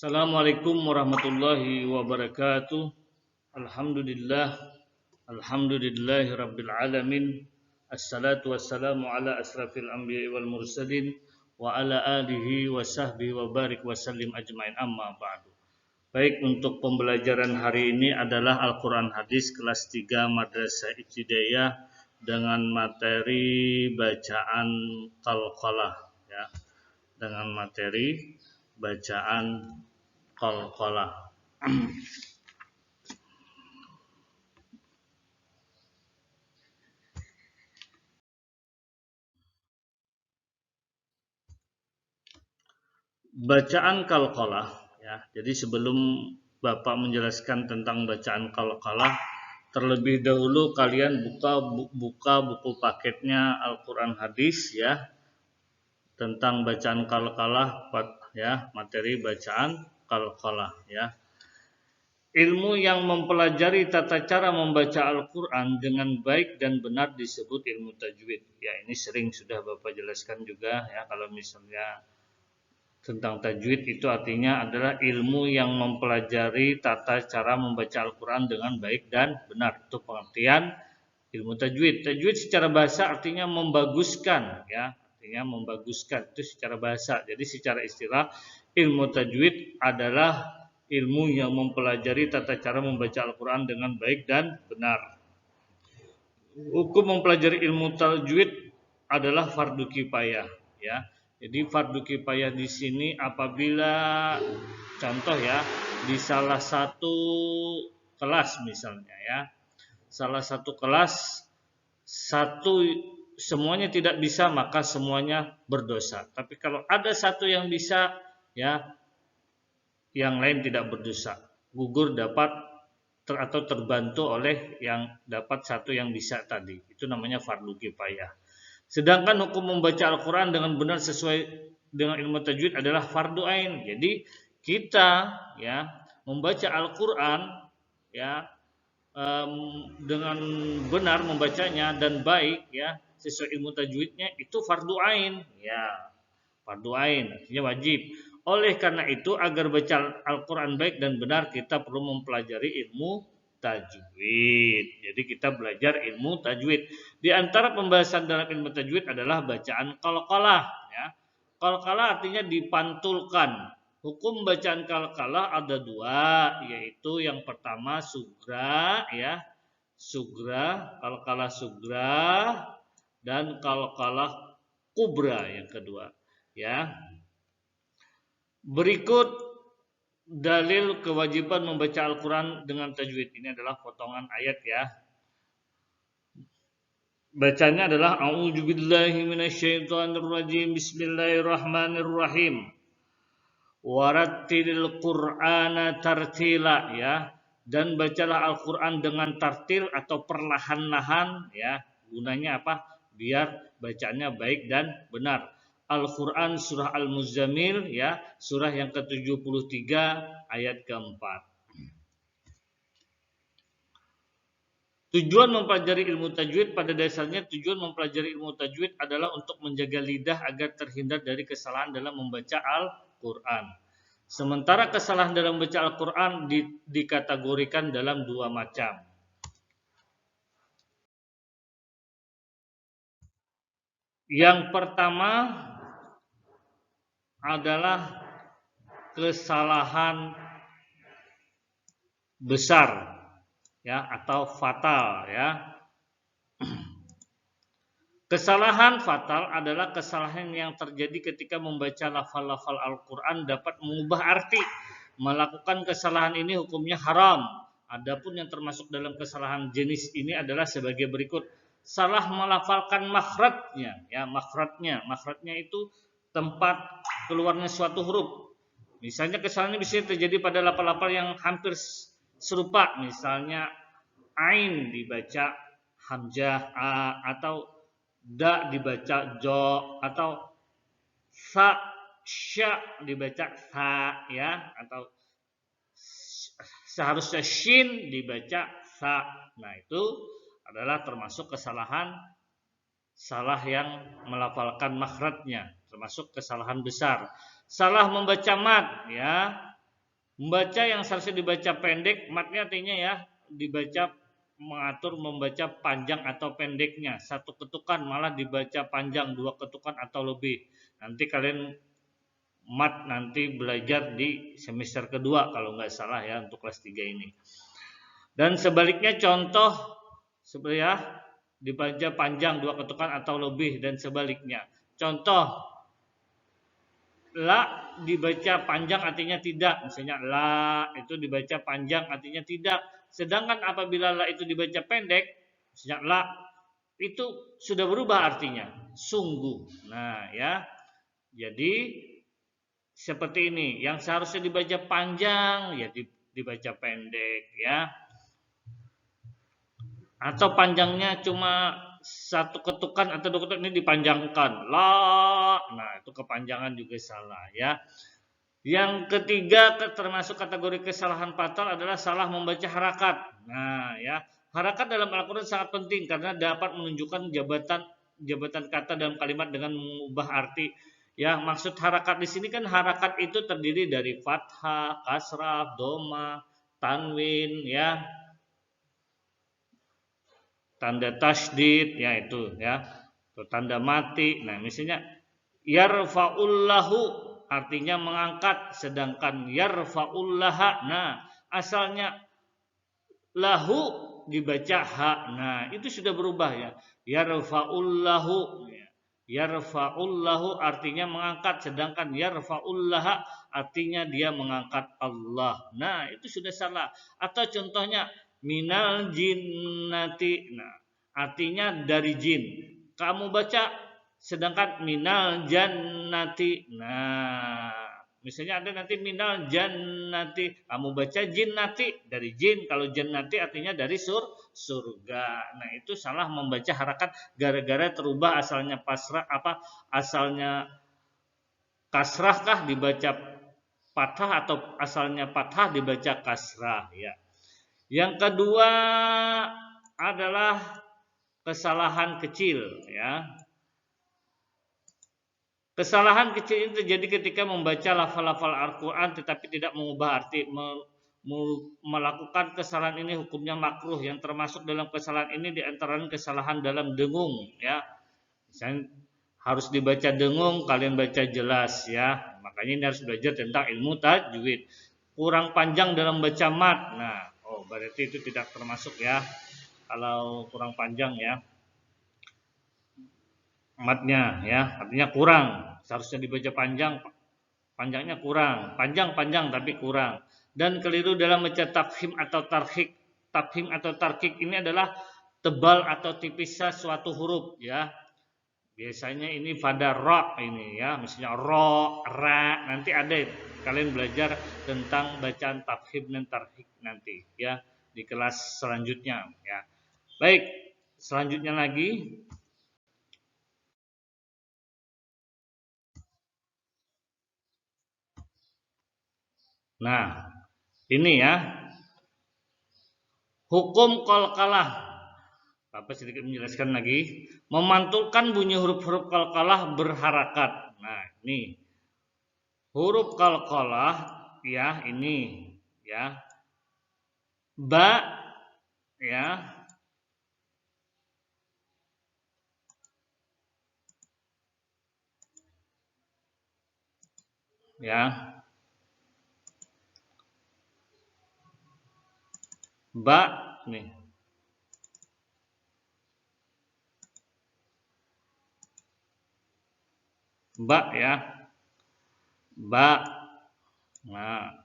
Assalamualaikum warahmatullahi wabarakatuh. Alhamdulillah, alhamdulillahi rabbil alamin. Assalatu wassalamu ala asrafil anbiya'i wal mursalin wa ala alihi wa sahbihi wa barik wa sallim ajmain, amma ba'du. Baik, untuk pembelajaran hari ini adalah Al-Quran Hadis kelas 3 Madrasah Ibtidaiyah dengan materi bacaan qalqalah, ya. Dengan materi bacaan qalqalah. Bacaan qalqalah, ya. Jadi sebelum Bapak menjelaskan tentang bacaan qalqalah, terlebih dahulu kalian buka buku paketnya Al-Quran Hadis, ya, tentang bacaan qalqalah, ya, materi bacaan qalqalah, ya. Ilmu yang mempelajari tata cara membaca Al-Quran dengan baik dan benar disebut ilmu tajwid. Ya, ini sering sudah Bapak jelaskan juga, ya. Kalau misalnya tentang tajwid itu artinya adalah ilmu yang mempelajari tata cara membaca Al-Quran dengan baik dan benar. Itu pengertian ilmu tajwid. Tajwid secara bahasa artinya membaguskan, ya. Artinya membaguskan itu secara bahasa. Jadi secara istilah ilmu tajwid adalah ilmu yang mempelajari tata cara membaca Al-Quran dengan baik dan benar. Hukum mempelajari ilmu tajwid adalah fardu kifayah, ya. Jadi fardu kifayah di sini apabila contoh, ya, di salah satu kelas misalnya, ya. Salah satu kelas semuanya tidak bisa, maka semuanya berdosa. Tapi kalau ada satu yang bisa, ya, yang lain tidak berdosa. Gugur dapat atau terbantu oleh yang dapat satu yang bisa tadi. Itu namanya fardu kifayah. Sedangkan hukum membaca Al-Quran dengan benar sesuai dengan ilmu tajwid adalah fardu ain. Jadi kita, ya, membaca Al-Quran, ya, dengan benar membacanya dan baik, ya, sesuai ilmu tajwidnya, itu fardu ain, ya. Fardu ain artinya wajib. Oleh karena itu, agar baca Al-Quran baik dan benar, kita perlu mempelajari ilmu tajwid. Jadi kita belajar ilmu tajwid. Di antara pembahasan dalam ilmu tajwid adalah bacaan qalqalah, ya. Qalqalah artinya dipantulkan. Hukum bacaan qalqalah ada dua, yaitu yang pertama sugra, ya. Sugra, qalqalah sugra, dan qalqalah kubra yang kedua, ya. Berikut dalil kewajiban membaca Al-Quran dengan tajwid. Ini adalah potongan ayat, ya. Bacanya adalah a'udzubillahi minasyaitonirrajim, bismillahirrahmanirrahim, warattilil qur'ana tartila, ya. Dan bacalah Al-Quran dengan tartil atau perlahan-lahan, ya. Gunanya apa? Biar bacaannya baik dan benar. Al-Quran surah Al-Muzammil, ya, surah yang ke-73 ayat ke-4. Tujuan mempelajari ilmu tajwid, pada dasarnya tujuan mempelajari ilmu tajwid adalah untuk menjaga lidah agar terhindar dari kesalahan dalam membaca Al-Quran. Sementara kesalahan dalam membaca Al-Quran dikategorikan dalam dua macam. Yang pertama adalah kesalahan besar, ya, atau fatal, ya. Kesalahan fatal adalah kesalahan yang terjadi ketika membaca lafal-lafal Al-Quran dapat mengubah arti. Melakukan kesalahan ini hukumnya haram. Adapun yang termasuk dalam kesalahan jenis ini adalah sebagai berikut. Salah melafalkan makhrajnya, ya, makhrajnya itu tempat keluarnya suatu huruf. Misalnya kesalahan ini bisa terjadi pada lafal-lafal yang hampir serupa, misalnya ain dibaca hamzah a, atau da dibaca jo, atau sa sya dibaca sa, ya, atau seharusnya shin dibaca sa. Nah, itu adalah termasuk kesalahan salah yang melafalkan makhrajnya, termasuk kesalahan besar. Salah membaca mad, ya. Membaca yang seharusnya dibaca pendek, matnya artinya ya dibaca, mengatur membaca panjang atau pendeknya. Satu ketukan malah dibaca panjang, dua ketukan atau lebih. Nanti kalian mat nanti belajar di semester kedua kalau nggak salah ya untuk kelas 3 ini. Dan sebaliknya contoh ya dibaca panjang, dua ketukan atau lebih, dan sebaliknya. Contoh, la dibaca panjang artinya tidak. Misalnya la itu dibaca panjang artinya tidak. Sedangkan apabila la itu dibaca pendek, misalnya la itu sudah berubah artinya, sungguh. Nah, ya. Jadi seperti ini, yang seharusnya dibaca panjang ya dibaca pendek ya. Atau panjangnya cuma satu ketukan atau dua ketukan ini dipanjangkan. La, nah itu kepanjangan juga salah ya. Yang ketiga termasuk kategori kesalahan fatal adalah salah membaca harakat. Nah, ya, harakat dalam Al-Qur'an sangat penting karena dapat menunjukkan jabatan kata dalam kalimat dengan mengubah arti. Ya, maksud harakat di sini kan harakat itu terdiri dari fathah, kasrah, doma, tanwin, ya, tanda tasydid, ya itu, ya, atau tanda mati. Nah, misalnya yarfa'ullahu artinya mengangkat, sedangkan yarfa'ullaha, nah asalnya lahu dibaca ha, nah itu sudah berubah ya, yarfa'ullahu, yarfa'ullahu artinya mengangkat, sedangkan yarfa'ullaha artinya dia mengangkat Allah. Nah itu sudah salah. Atau contohnya minal jinnati, nah artinya dari jin, kamu baca sedangkan minal jannati. Nah, misalnya ada nanti minal jannati, kamu baca jinnati dari jin. Kalau jannati artinya dari surga. Nah, itu salah membaca harakat gara-gara terubah asalnya pasrah asalnya kasrah kah dibaca fathah atau asalnya fathah dibaca kasrah ya. Yang kedua adalah kesalahan kecil ya. Kesalahan kecil ini terjadi ketika membaca lafal-lafal Al-Quran tetapi tidak mengubah arti. Melakukan kesalahan ini hukumnya makruh. Yang termasuk dalam kesalahan ini diantara kesalahan dalam dengung. Ya, misalnya harus dibaca dengung, kalian baca jelas ya. Makanya ini harus belajar tentang ilmu tajwid. Kurang panjang dalam baca mat. Nah, berarti itu tidak termasuk ya. Kalau kurang panjang ya. Matnya ya, artinya kurang. Seharusnya dibaca panjang, panjangnya kurang. Panjang tapi kurang. Dan keliru dalam baca tafhim atau tarhik. Tafhim atau tarkik ini adalah tebal atau tipisnya suatu huruf ya. Biasanya ini pada ra ini ya, misalnya ro, ra. Nanti ada kalian belajar tentang bacaan tafhim dan tarhik nanti ya di kelas selanjutnya ya. Baik, selanjutnya lagi. Nah, ini ya. Hukum qalqalah. Bapak sedikit menjelaskan lagi. Memantulkan bunyi huruf-huruf qalqalah berharakat. Nah, ini. Huruf qalqalah ya, ini ya. Ba ya. Ya. Ba nih. Ba ya. Ba. Nah,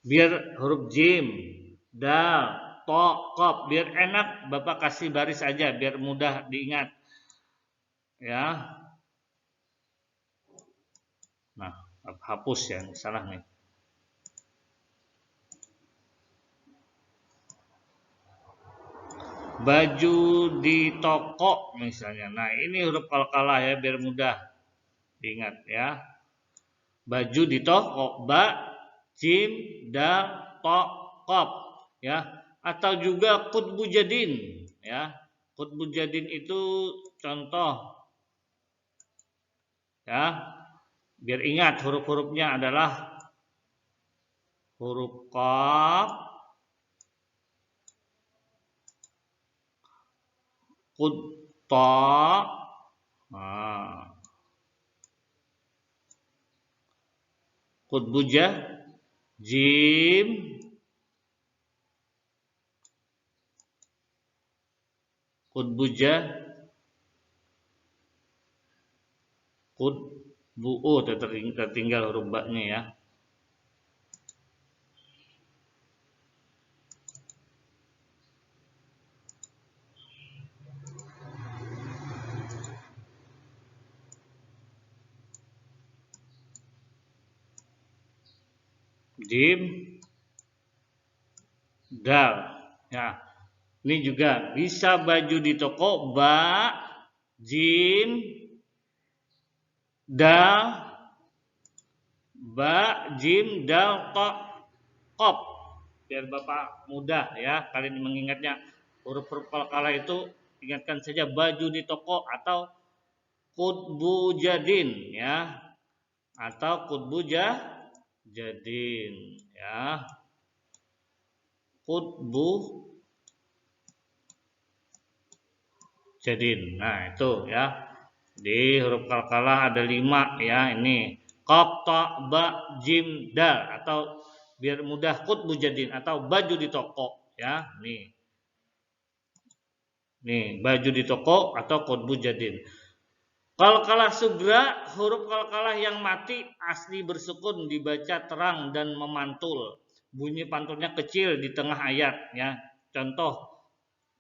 biar huruf jim, dal, to, kop, biar enak Bapak kasih baris aja biar mudah diingat. Ya. Nah, hapus ya, salah nih. Baju di toko misalnya. Nah, ini huruf qalqalah ya biar mudah diingat ya. Baju di toko, ba, jim, dal, to, kop ya. Atau juga qutbu jadin ya. Qutbu jadin itu contoh ya. Biar ingat huruf-hurufnya adalah huruf qaf, qud, ta, nah, qud bujah, jim, qud bujah, qud bu, oh tertinggal huruf ba-nya ya. Jim, dal. Ya, ini juga bisa baju di toko ba, jim, dal, ba, jim, dal, to, kop. Biar Bapak mudah ya kalian mengingatnya. Huruf-huruf qalqalah itu ingatkan saja baju di toko atau qutbu jadin ya. Atau qutbu jadin ya. Qutbu jadin. Nah, itu ya. Di huruf qalqalah ada 5 ya. Ini qaf, ta, ba, jim, dal atau biar mudah qutbu jadin atau baju di toko ya. Nih, baju di toko atau qutbu jadin. Qalqalah sugra, huruf qalqalah yang mati asli bersukun dibaca terang dan memantul. Bunyi pantulnya kecil di tengah ayat ya. Contoh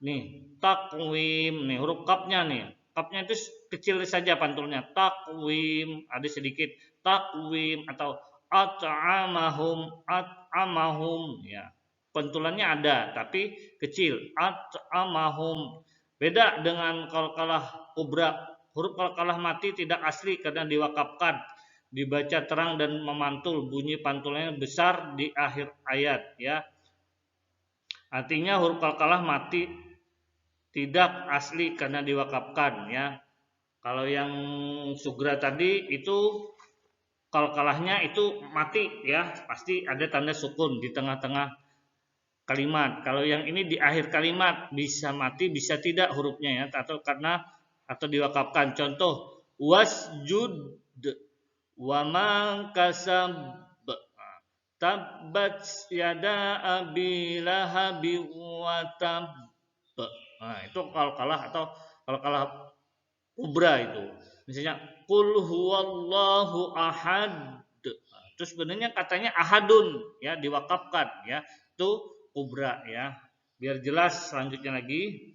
nih, takwim, nih huruf kapnya nih. Kapnya itu kecil saja pantulnya. Takwim, ada sedikit takwim atau at'amahum ya. Pantulannya ada tapi kecil. At'amahum. Beda dengan qalqalah kubra. Huruf qalqalah mati tidak asli karena diwakafkan. Dibaca terang dan memantul. Bunyi pantulnya besar di akhir ayat ya. Artinya huruf qalqalah mati tidak asli karena diwakafkan ya. Kalau yang sugra tadi itu qalqalahnya itu mati ya, pasti ada tanda sukun di tengah-tengah kalimat. Kalau yang ini di akhir kalimat bisa mati bisa tidak hurufnya ya atau diwakafkan. Contoh wasjud wa man kasab tabbat yada abi lahabi wa tab. Nah, itu qalqalah atau qalqalah kubra itu. Misalnya qul huwallahu ahad. Terus sebenarnya katanya ahadun ya diwakafkan ya. Itu kubra ya. Biar jelas selanjutnya lagi.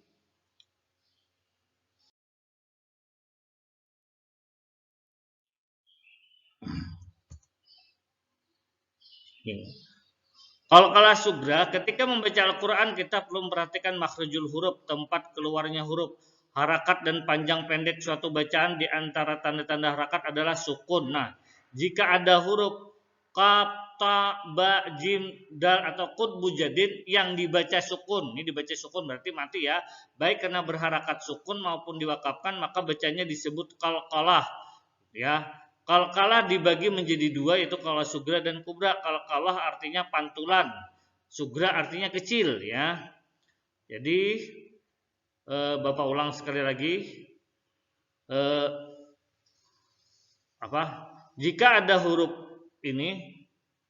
Qalqalah sugra, ketika membaca Al-Quran kita perlu memperhatikan makhrajul huruf, tempat keluarnya huruf. Harakat dan panjang pendek suatu bacaan di antara tanda-tanda harakat adalah sukun. Nah, jika ada huruf qaf, ta, ba, jim, dal atau qutbu jadid yang dibaca sukun, ini dibaca sukun berarti mati ya. Baik karena berharakat sukun maupun diwakafkan maka bacanya disebut qalqalah. Ya, qalqalah dibagi menjadi dua yaitu qalqalah sugra dan kubra. Qalqalah artinya pantulan, sugra artinya kecil ya. Jadi Bapak ulang sekali lagi. Jika ada huruf ini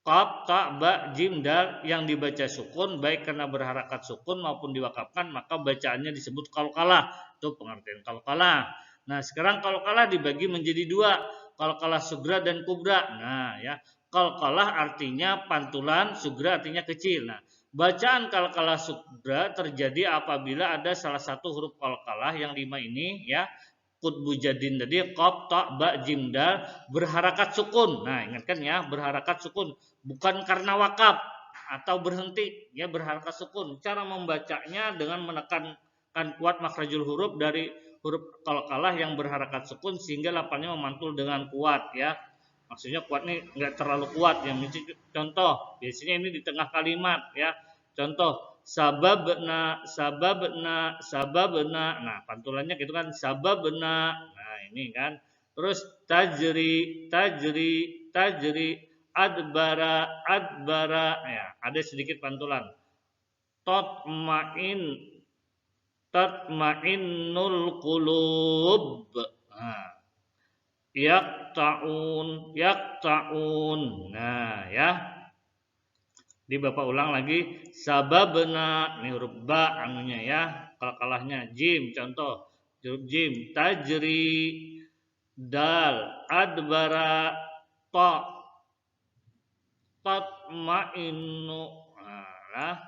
qaf, ta, ba, jim, dal yang dibaca sukun baik karena berharakat sukun maupun diwakafkan maka bacaannya disebut qalqalah. Itu pengertian qalqalah. Nah, sekarang qalqalah dibagi menjadi dua, qalqalah sugra dan kubra. Nah, ya. Qalqalah artinya pantulan, sugra artinya kecil. Nah, bacaan qalqalah sugra terjadi apabila ada salah satu huruf qalqalah yang 5 ini ya. Qutbu jadin tadi qaf, ta, ba, jim, dal berharakat sukun. Nah, ingatkan ya, berharakat sukun bukan karena wakaf atau berhenti ya, berharakat sukun. Cara membacanya dengan menekankan kuat makhrajul huruf dari huruf qalqalah yang berharakat sukun sehingga lafalnya memantul dengan kuat ya. Maksudnya kuat nih enggak terlalu kuat ya. Contoh, biasanya ini di tengah kalimat ya. Contoh sababna. Nah, pantulannya gitu kan sababna. Nah, ini kan. Terus tajri. adbara ya, ada sedikit pantulan. Tatmainnul qulub. Nah, yaqta'un. Nah, ya. Di Bapak ulang lagi. Sababna, ini huruf ba anunya ya. Kalahnya jim, contoh. Huruf jim, tajri, dal, adbara, ta, tatmainnu. Nah,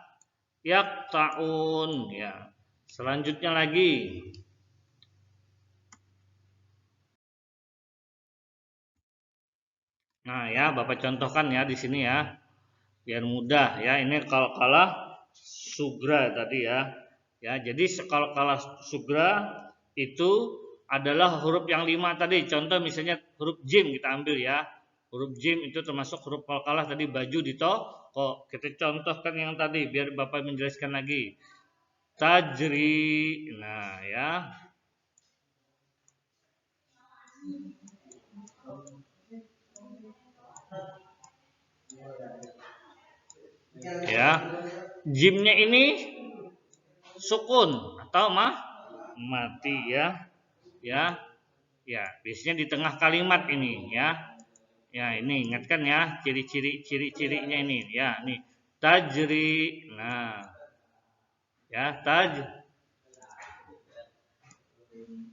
yaqta'un ya. Selanjutnya lagi. Nah, ya Bapak contohkan ya di sini ya. Biar mudah ya. Ini qalqalah sugra tadi ya. Ya, jadi qalqalah sugra itu adalah huruf yang 5 tadi. Contoh misalnya huruf jim kita ambil ya. Huruf jim itu termasuk huruf qalqalah tadi, baju di toko. Kita contohkan yang tadi biar Bapak menjelaskan lagi. Tajri. Nah, ya. Ya. Jimnya ini sukun atau mati ya. Ya. Ya, biasanya di tengah kalimat ini ya. Ya, ini ingatkan ya ciri-cirinya ini ya, nih. Tajri. Nah. Ya,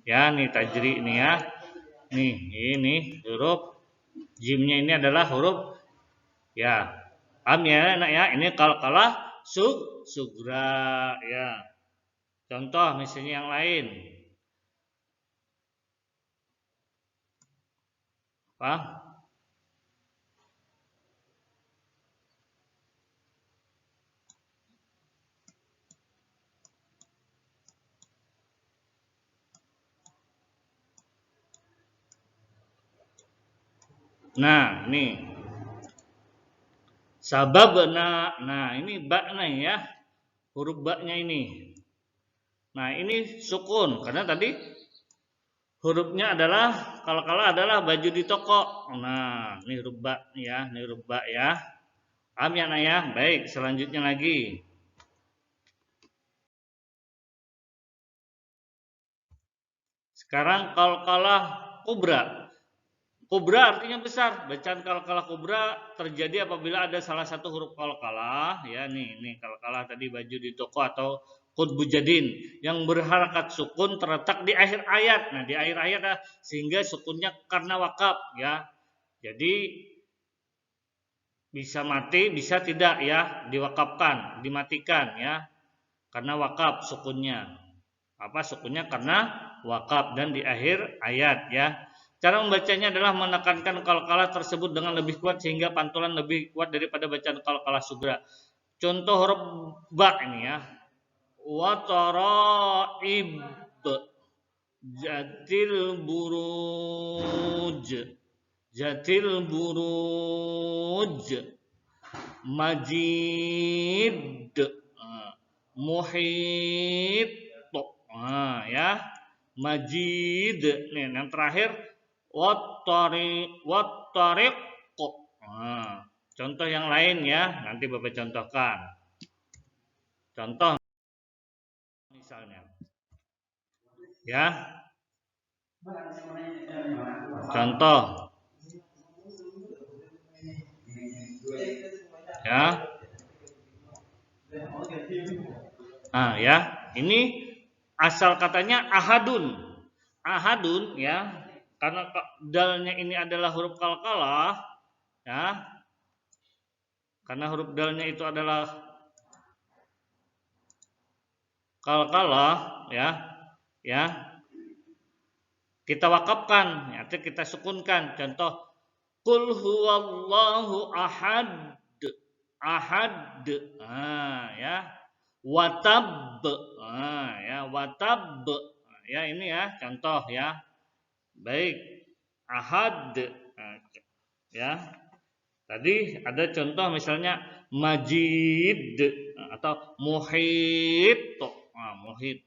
ya, nih tajri ini ya. Nih, ini huruf jimnya ini adalah huruf ya. Paham ya, Nak ya? Ini qalqalah sugra ya. Contoh misalnya yang lain. Apa? Nah, ini sababna. Nah, ini ba-nya ya. Huruf ba-nya ini. Nah, ini sukun karena tadi hurufnya adalah qalqalah adalah baju di toko. Nah, ini huruf ba ya, ini huruf ba ya. Paham ya, Nak ya? Baik, selanjutnya lagi. Sekarang qalqalah kubra. Kubra artinya besar. Bacaan qalqalah kubra terjadi apabila ada salah satu huruf qalqalah ya, nih qalqalah tadi baju di toko atau qutbu jadin yang berharakat sukun terletak di akhir ayat. Nah, di akhir ayat sehingga sukunnya karena wakaf ya. Jadi bisa mati, bisa tidak ya, diwakafkan, dimatikan ya. Karena wakaf sukunnya. Apa sukunnya karena wakaf dan di akhir ayat ya. Cara membacanya adalah menekankan qalqalah tersebut dengan lebih kuat sehingga pantulan lebih kuat daripada bacaan qalqalah sugra. Contoh huruf ba ini ya. Wa taraib, jatil buruj, majid, muhit. Nah, ya. Majid. Nih, yang terakhir wattariq. Nah, contoh yang lain ya, nanti Bapak contohkan. Contoh misalnya. Ya. Contoh. Ya. Nah, ya. Ini asal katanya ahadun. Ahadun ya. Karena dalnya ini adalah huruf qalqalah ya. Karena huruf dalnya itu adalah qalqalah ya. Ya. Kita wakafkan, ya, kita sukunkan. Contoh qul huwallahu ahad. Ahad. Nah, ya. Watab. Nah, ya, watab. Ya, ini ya contoh ya. Baik. Ahad. Nah, ya. Tadi ada contoh misalnya majid atau muhit. Nah, muhit.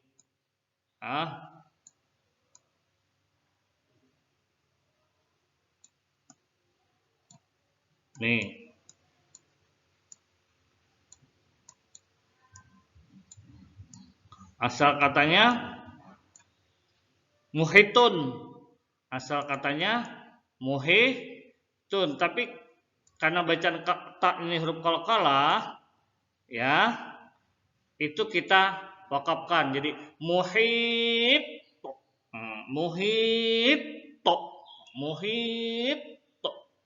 Nih. Asal katanya muhitun. Asal katanya muhitun. Tapi karena bacaan ta ini huruf qalqalah, ya, itu kita wakafkan. Jadi muhit, muhit, muhit.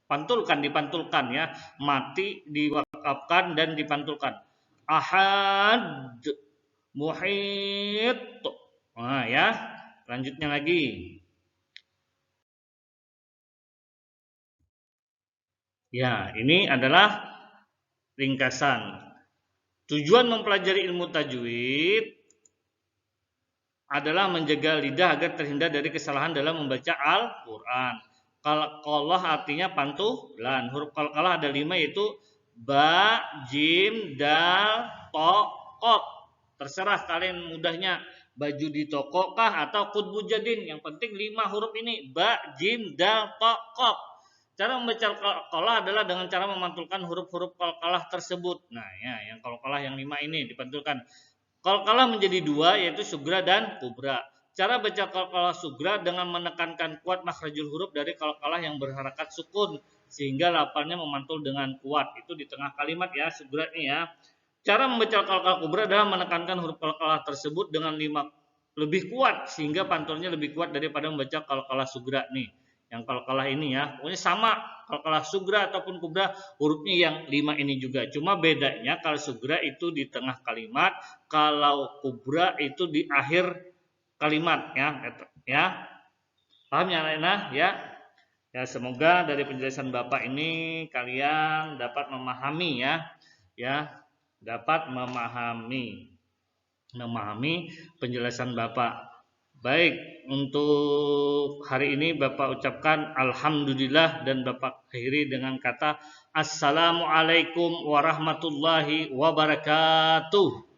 Pantulkan, dipantulkan ya. Mati diwakafkan dan dipantulkan. Ahad, muhit. Nah ya, lanjutnya lagi. Ya, ini adalah ringkasan. Tujuan mempelajari ilmu tajwid adalah menjaga lidah agar terhindar dari kesalahan dalam membaca Al-Quran. Qalqalah artinya pantulan. Huruf qalqalah ada 5 yaitu ba, jim, dal, to, qaf. Terserah kalian mudahnya baju di toko kah atau qutbu jadin. Yang penting 5 huruf ini ba, jim, dal, to, qaf. Cara membaca qalqalah adalah dengan cara memantulkan huruf-huruf qalqalah tersebut. Nah, ya, yang qalqalah yang 5 ini dipantulkan. Qalqalah menjadi 2 yaitu sugra dan kubra. Cara baca qalqalah sugra dengan menekankan kuat makhrajul huruf dari qalqalah yang berharakat sukun sehingga lafalnya memantul dengan kuat. Itu di tengah kalimat ya, sugra ini ya. Cara membaca qalqalah kubra adalah menekankan huruf qalqalah tersebut dengan 5 lebih kuat sehingga pantulnya lebih kuat daripada membaca qalqalah sugra nih. Yang qalqalah ini ya, pokoknya sama qalqalah sugra ataupun kubra hurufnya yang 5 ini juga. Cuma bedanya kalau sugra itu di tengah kalimat, kalau kubra itu di akhir kalimat ya. Paham ya Lena ya? Ya, semoga dari penjelasan Bapak ini kalian dapat memahami ya. Ya, dapat memahami penjelasan Bapak. Baik, untuk hari ini Bapak ucapkan alhamdulillah dan Bapak akhiri dengan kata assalamualaikum warahmatullahi wabarakatuh.